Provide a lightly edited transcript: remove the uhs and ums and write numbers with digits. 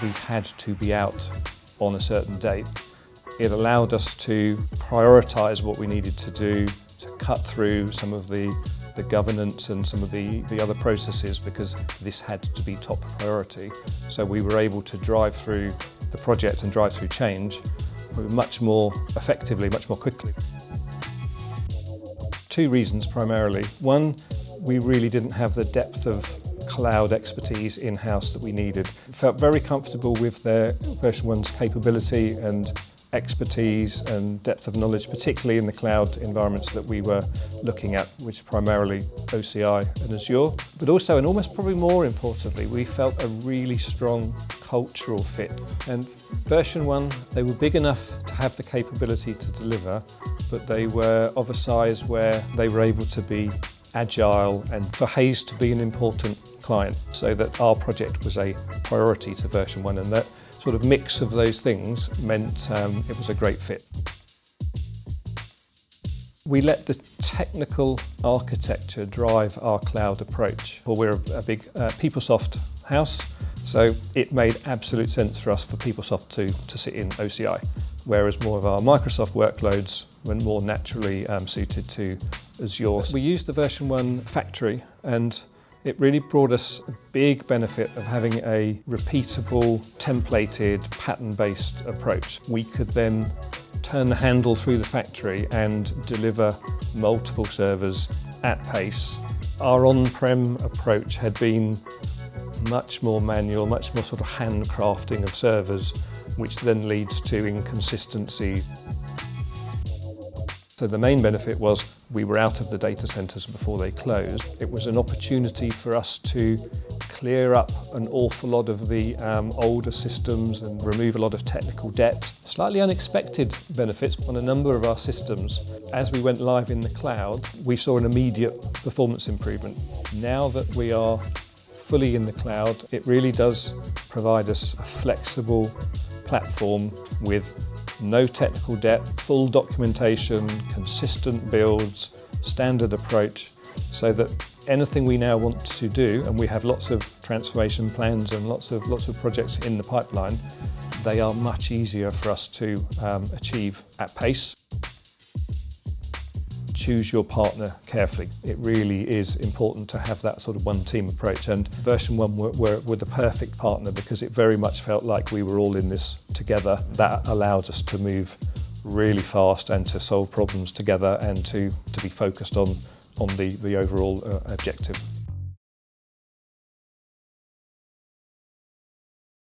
we had to be out on a certain date. It allowed us to prioritise what we needed to do, to cut through some of the governance and some of the other processes, because this had to be top priority. So we were able to drive through the project and drive through change much more effectively, much more quickly. Two reasons primarily. One, we really didn't have the depth of cloud expertise in-house that we needed. Felt very comfortable with their version 1's capability and expertise and depth of knowledge, particularly in the cloud environments that we were looking at, which is primarily OCI and Azure. But also, and almost probably more importantly, we felt a really strong cultural fit. And version 1, they were big enough to have the capability to deliver, but they were of a size where they were able to be agile and for Hays to be an important client, so that our project was a priority to version 1, and that sort of mix of those things meant it was a great fit. We let the technical architecture drive our cloud approach. Well, we're a big PeopleSoft house, so it made absolute sense for us for PeopleSoft to sit in OCI, whereas more of our Microsoft workloads were more naturally suited to Azure. We used the version 1 factory, and it really brought us a big benefit of having a repeatable, templated, pattern-based approach. We could then turn the handle through the factory and deliver multiple servers at pace. Our on-prem approach had been much more manual, much more sort of handcrafting of servers, which then leads to inconsistency. So the main benefit was we were out of the data centres before they closed. It was an opportunity for us to clear up an awful lot of the older systems and remove a lot of technical debt. Slightly unexpected benefits on a number of our systems. As we went live in the cloud, we saw an immediate performance improvement. Now that we are fully in the cloud, it really does provide us a flexible platform with no technical debt, full documentation, consistent builds, standard approach, so that anything we now want to do, and we have lots of transformation plans and lots of projects in the pipeline, they are much easier for us to achieve at pace. Choose your partner carefully. It really is important to have that sort of one team approach, and version 1 were the perfect partner because it very much felt like we were all in this together. That allowed us to move really fast and to solve problems together and to be focused on the overall objective.